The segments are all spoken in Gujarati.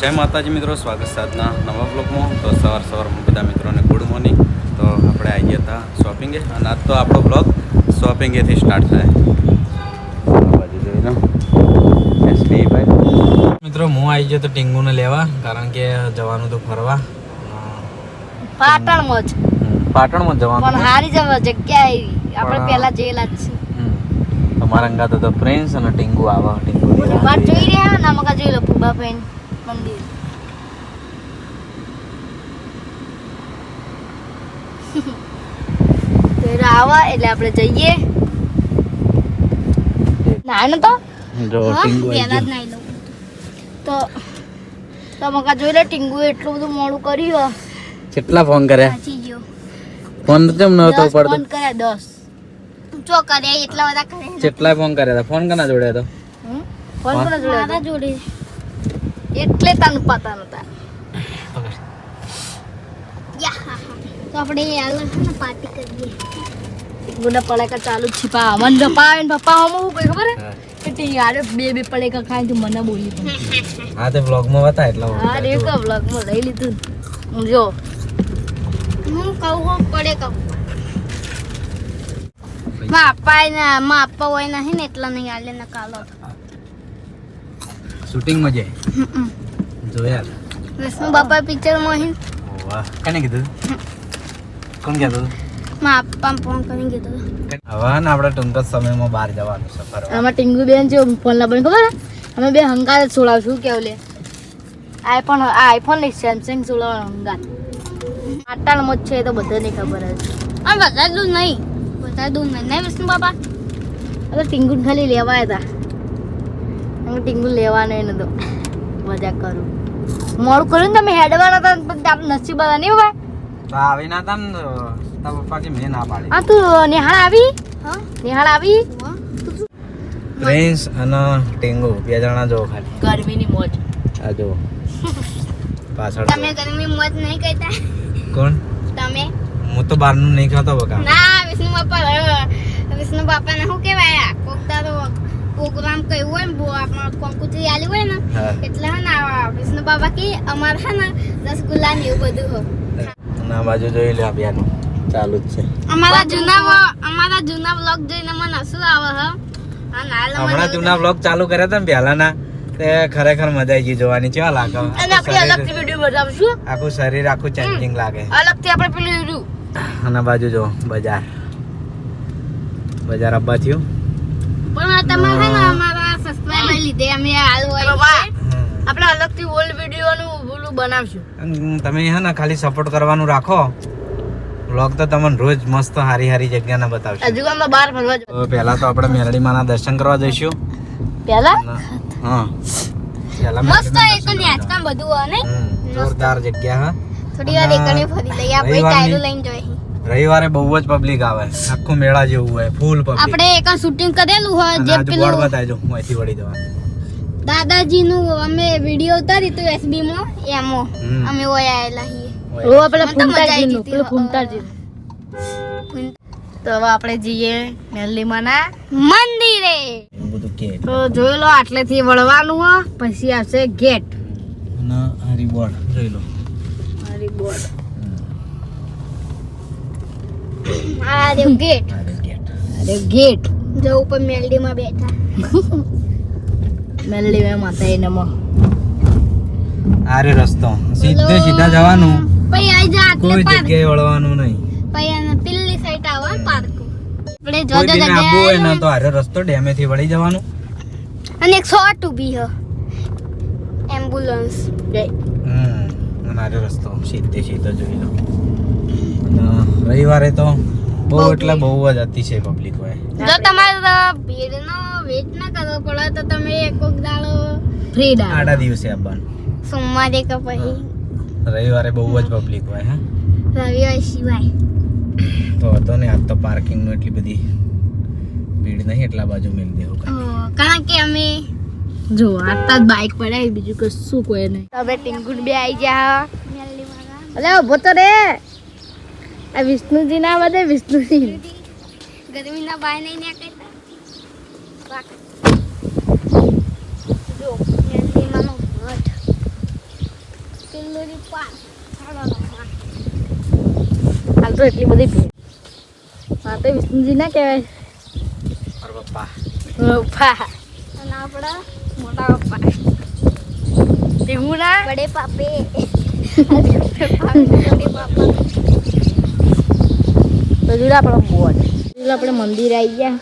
જય માતાજી મિત્રો, સ્વાગત છે આજના નવા બ્લોગમાં. તો સવારમાં બધા મિત્રોને ગુડ મોર્નિંગ. તો આપણે આવી ગયા હતા શોપિંગે, અને આજ તો આપણો બ્લોગ શોપિંગેથી સ્ટાર્ટ થાય. બાજુ જોઈ લો એસપી ભાઈ. મિત્રો હું આવી ગયો તો ટીંગુને લેવા, કારણ કે જવાનું તો ફરવા પાટણમાં જ જવાનું, પણ હારી જગ્યા આવી આપણે પહેલા જેલા જ છે. તમારા અંગાત તો પ્રિન્સ અને ટીંગુ આવા. ટીંગુ વાત જોઈ રહ્યા ના મકા જોઈ લો ફુબા ફેન મંદિર. તો આવા એટલે આપણે જઈએ. ના ન તો જો ટીંગુ પહેલા જ નાઈ લઉં તો મકા જોઈ લે. ટીંગુ એટલું બધું મોડું કર્યું. કેટલા ફોન કર્યા? સાચી ગયો ફોન કેમ નતો પડતો? ફોન કર્યા 10 ચો કર્યા એટલા બધા કર્યા. કેટલા ફોન કર્યા હતા? ફોન કના જોડે હતો? ફોન કોના જોડે? મારા જોડે. એટલે તને પતા નતા. યા તો આપણે યાર ને પાર્ટી કરીએ. ગુડા પડાકા ચાલુ જ છીપા મન પપ્પા ને પપ્પા હમ હું કઈ ખબર હે કે યાર બે પડાકા ખાઈ તું મને બોલી. હા તે વ્લોગ માં બતા એટલા. હા રે કો વ્લોગ માં લઈ લીધું. જો હું કહું પડે કહું માં આપા હોય નહીં ને એટલા નહીં આલે ને કાલો શૂટિંગ માં જાય જોયા વિષ્ણુ બાપા પિક્ચર માં હે. વાહ, કને કીધું? કોણ કહેતું? માં આપા ફોન કરીને કીધું. હવે ને આપણે ટૂંક જ સમયમાં બહાર જવાનું છે ફરવા. આમાં ટીંગુ બેન છે ફોન લાવવાની ખબર અમે બે હંગાત જ છોડાવશું કેવું લે આઈફોન ને સેમસંગ છોડાવવાનો હંગાત આટાળમાં જ છે તો બધાને ખબર હશે. આમ બધા દૂર નહીં નહીં વિષ્ણુ બાપા હવે ટીંગુ ખાલી લેવા હતા. ટીંગુ લેવાનો એ નતો મજાક કરું. મોડું કર્યું ને તમે હેડવાના હતા પણ આપણે નસીબ બધા નહીં હોય તો આવી ના તા ને તારા પપ્પા કે મેં ના પાડી. હા તું નિહાળ આવી. હા નિહાળ આવી. પ્રિન્સ અને ટીંગુ બે જણા જો ખાલી ગરમીની મોજ. આ જો પાછળ તમે ગરમી મોજ નહીં કરતા? કોણ? તમે. હું તો બહારનું નહીં ખાતો બકા. ના વિષ્ણુ બાપા ને શું કહેવાય કોકતા તો પ્રોગ્રામ કયું હોય ને બહુ આપણે કંકુતરી આલી હોય ને એટલે હે ને વિષ્ણુ બાપા કે અમારે હે ને રસગુલ્લા ને એવું બધું હોય. ના બાજુ જોઈ લે અભિયાન ચાલુ જ છે. અમારા જૂના વ્લોગ જોઈને મને હસવું આવે હ. હમણાં જૂના વ્લોગ ચાલુ કર્યા હતા ને પહેલાના તે ખરેખર મજા આવી ગઈ જોવાની. કેવા લાગે? અને આપણે અલગથી વિડિયો બનાવશું. આખું શરીર આખું ચેન્જિંગ લાગે. અલગથી આપણે પેલું રહ્યું. અને બાજુ જો બજાર અબ્બા થયું. પણ તમે હે ને અમારા સબસ્ક્રાઇબર લીધે અમે હાલ હોય આપણે અલગથી ઓલ્ડ વિડિયોનું બોલું બનાવશું. તમે હે ને ખાલી સપોર્ટ કરવાનું રાખો. વ્લોગ તો તમને રોજ મસ્ત હારી જગ્યાના બતાવશું. હજુ અમે બહાર ફરવા જઈએ. તો પહેલા તો આપણે મેરડી માના દર્શન કરવા જઈશું. પહેલા હા પહેલા મસ્ત એકની આજકાલ બધું હોય ને જોરદાર જગ્યા હા. થોડી વાર એકને ફરી લઈએ આપણે ટાયરો લઈને જઈએ. રવિવારે બહુ જ પબ્લિક આવે. આખું મેળા જેવું હોય, ફૂલ પબ્લિક. આપણે એક શૂટિંગ કરેલું હોય જે પેલું બતાવજો અહીંથી વળી જવાનું. દાદાજીનું અમે વિડિયો ઉતારી તો એસબી માં એમો અમે ઓય આયેલા છીએ. ઓ આપણે ફૂમતાજીનું પેલું ફૂમતાજી. તો હવે આપણે જઈએ મેરલીમાના મંદિરે. એવું બધું કે તો જોઈ લો આટલેથી વળવાનું હો પછી આવશે ગેટ અને હરી બોર્ડ જોઈ લો. હરી બોર્ડ આ રે ગેટ. અરે ગેટ જો ઉપર મેલડીમાં બેઠા. મેલડીમાં માતાએ નમો. આરે રસ્તો સીધા જવાનું. પછી આઈ જા આટલે કોઈ પાર્ક. જગ્યાએ વળવાનું નહીં. પછી આને પેલી સાઈડ આવે પાર્ક. આપણે જો કોઈ દિને આબુ હોય ને તો આરે રસ્તો ડેમેથી વળી જવાનું. અને એક શોર્ટ ઊભી હ એમ્બ્યુલન્સ અને આરે રસ્તો સીધો જોઈ લો. રવિવારે તો બહુ એટલે બહુ જ અતિશય પબ્લિક હોય. જો તમારે ભીડનો વેટ ના કરવો પડે તો તમે કોક દાડો ફ્રી દાડો આડા દિવસે આવવાનું. સોમવારે કે પછી રવિવારે બહુ જ પબ્લિક હોય. હા રવિવાર સિવાય તો હતો ને આજ તો પાર્કિંગ નો એટલી બધી ભીડ નહીં. એટલા બાજુ મેલ દેવું કારણ કે અમે જો આટલા જ બાઇક પડાય બીજું કશું કોઈ નહીં. હવે ટીંગુડ બે આવી જા અલે ઉભો તો રે. આ વિષ્ણુજી ના બધે વિષ્ણુજી ગરમીના બાય નહીં નીકળતા. જો મેરલીમાનો મઠ હાલ તો એટલી બધી ભીડ. હા તો વિષ્ણુજી ના કહેવાય. મારા પપ્પા પપ્પા અને આપણા મોટા પપ્પા ટીંગુ ના બડે પાપે તો જોડે આપણો બોર્ડ જોડે આપણે મંદિર આવી ગયા.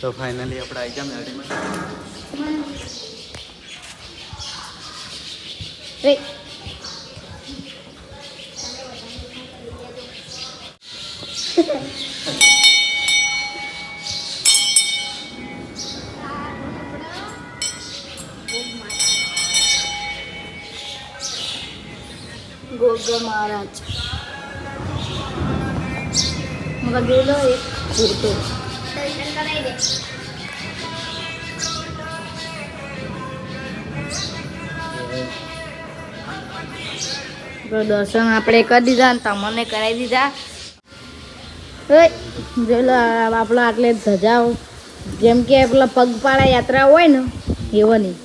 તો ફાઇનલી આપણે આવી ગયા મેળીમાં. રે ગોગો મહારાજ મગર જોઈ લો એક કુર્તો દર્શન કરાવી દે. દર્શન આપણે કરી દીધા ને તમને કરાવી દીધા. જોઈ લો આપણા આટલે ધજાઓ જેમ કે પેલા પગપાળા યાત્રા હોય ને એવો નહીં.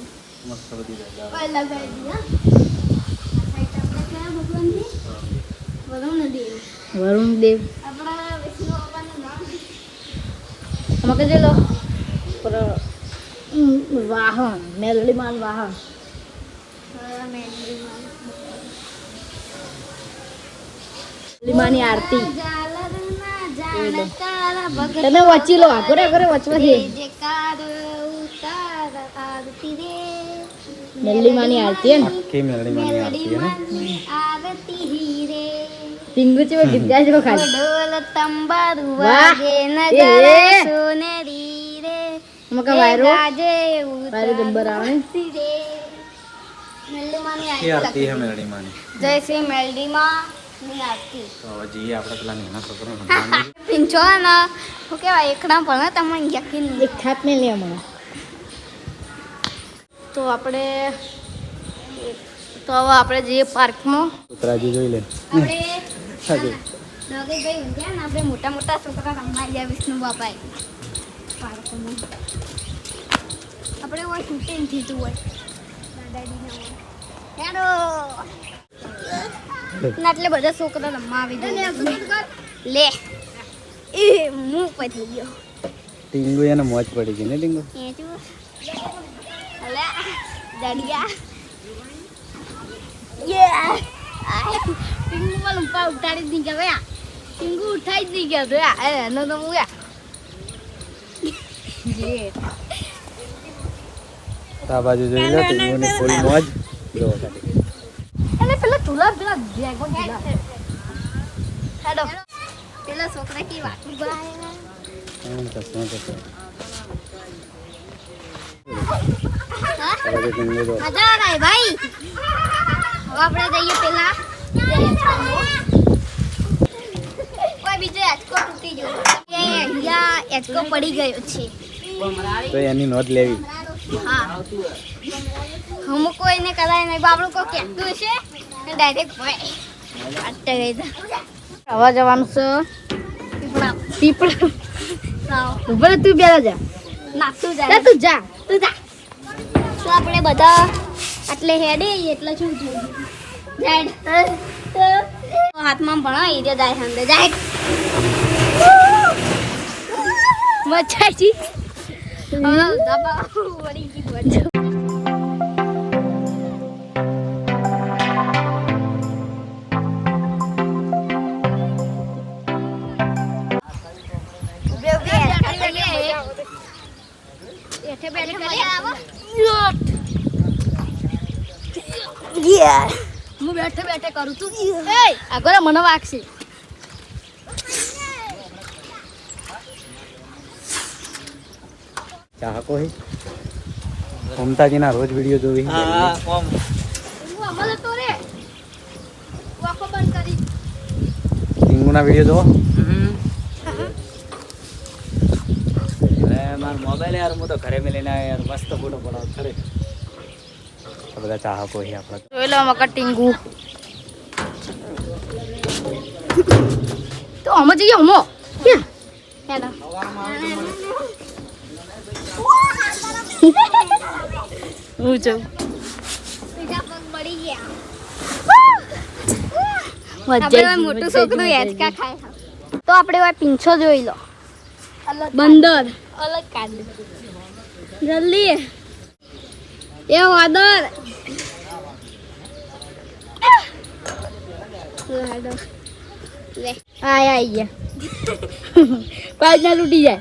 મસ્ત બધી જગ્યા. વરુણદેવ આમાં જોઈ લો વાહન મેલડીમાન વાહન મેલડીમાની આરતી તમે વચી લો આગળ આગળ વચવાથી મેલડીમાની આરતી હે ને આખી મેળીમાંની આરતી હે ને. ટીંગુ છે ગીત ગાય છે ખાલી ઢોલ તંબારુ વાહ! વાગે એ! નગારા સોનેરી રે મકા વાયરો ગાજે વાયરો જબ્બર આવે ને. ઉતારતી રે મેલડીમાંની આખી આરતી હે મેળીમાંની. જય શ્રી મેલડીમાં ની આરતી તો હવે જઈએ આપણે પેલા નાના છોકરાને રમવાનું. પિંચો ને શું કહેવાય એકડા ભણે તમને યકીન એક થાપ ને લે હમણાં તો હવે આપણે જઈએ પાર્કમાં. કૂતરાજી જોઈ લે. આપણે હાજી. નગરભાઈ ઊંઘ્યા ને આપણે મોટા મોટા છોકરા રમવા ગયા વિષ્ણુ બાપાએ પાર્કમાં આપણે હોય શૂટિંગ થતું હોય હેડો ના એટલે બધા છોકરા રમવા આવી ગયા લે એ મું પતી ગયો ટીંગુ એને મોજ પડી ગઈ ને ટીંગુ. એ જો અલે દડિયા યે ટીંગુ વાળું પા ઉઠાડી દી ગયા ટીંગુ ઉઠાઈ દી ગયા તો એનો તો હું યે આ બાજુ જોઈ લો ટીંગુની ફૂલ મોજ. જો ખાલી. એટલે પેલા ઝૂલા પેલા ડ્રેગન ઝૂલા હેડો પેલા છોકરા કી વાતું ગાય ચશ્મા તો છે. હા આ બાજુ ટીંગુ જો. મજા આવે ભાઈ હવે આપણે જઈએ પેલા કોઈ બીજો એચકો તૂટી ગયો અહીંયા એચકો પડી ગયો છે તો એની નોંધ લેવી. હા હમ કોઈને કરાય નહીં બાબડું કોઈ કહેતું હશે ને ડાયરેક્ટ ભાઈ અટ્ટે ગઈ હવા જવાનું છે પીપળા પીપળા ઉભા રહે, તું બેલા જા નાખતું જા જાય તું જા તું જા તો આપણે બધા આટલે હેડે એટલે શું થયું જાય હાથમાં ભણા એ જાય સાંજે જાય મજા જી હવે દબા વળી ગઈ વળી. બેઠે બેઠે મજા આવે હું બેઠે બેઠે કરું તું એ આગળ મને વાગશે. ચાહકો હે મમતાજીના રોજ વિડીયો જોવી. હું અમલ હતો રે વાકો બંધ કરી ટીંગુના વિડીયો જોવો. મારો મોબાઈલ યાર હું તો ઘરે મેલીને આવ્યો યાર મસ્ત ફોટો પડાવ ખરે. આ બધા ચાહકો છે આપણા. જોઈ લો મકા ટીંગુ તો અમે જઈએ હમો હેડો હું છું બીજા પગ પડી ગયા આપણે હવે મોટું છોકરું હેચકા ખાય છે. તો આપણે હવે પીંછો જોઈ લો. બંદર અલગ કાઢ જલ્દી એ વાદર લે આય આઈ ગયા પાંચ ના તૂટી જાય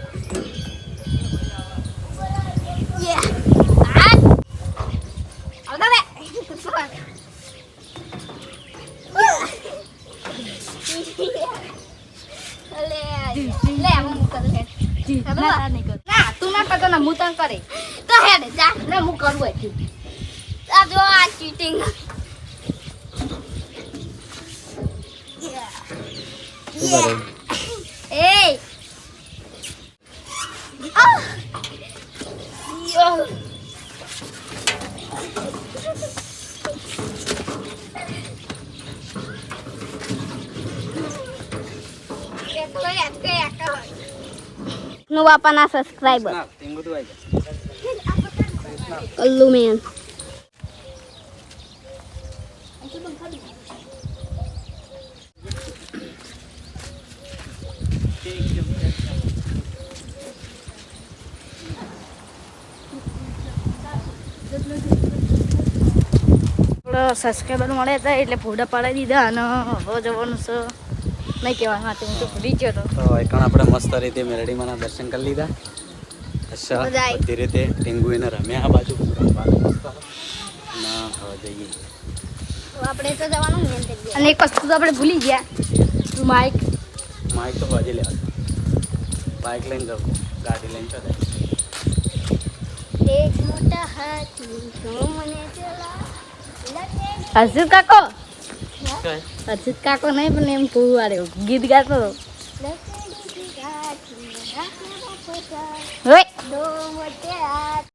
આવતા રે લે હું કરું હેડ ના તું ના કરતો ના હું તને કરે તો હેડ જા ના હું કરું હતી આ જો આ ચીટિંગ એ નો બાપાના સબસ્ક્રાઇબર ના ટીંગુ તો આવી જાય. કલ્લુ મેન સબસ્ક્રાઈબર મળ્યા હતા એટલે ફોટા પાડી દીધા અને હવે જવાનું છે નહીં કહેવાનું માટે હું તો ભૂલી ગયો હતો તો એકણ આપણે મસ્ત રીતે મેરડીમાંના દર્શન કરી લીધા. અચ્છા મજા આવી. બધી રીતે ટીંગુ એને રમ્યા આ બાજુ રમવાનું મસ્ત. ના હવે જઈએ. આપણે તો જવાનું મેન જગ્યાએ. અને એક વસ્તુ તો આપણે ભૂલી ગયા માઇક માઇક તો હજી લેવા બાઇક લઈને જવું ગાડી લઈને ચલે. એક મોટા હાથી તો મને ચલા હર્ષિત કાકો હર્ષિત કાકો નહીં પણ એમ પૂવાડે ગીત ગાતો હતો લકડી હાથી રાખના પોતા હોય દો મોટે હાથ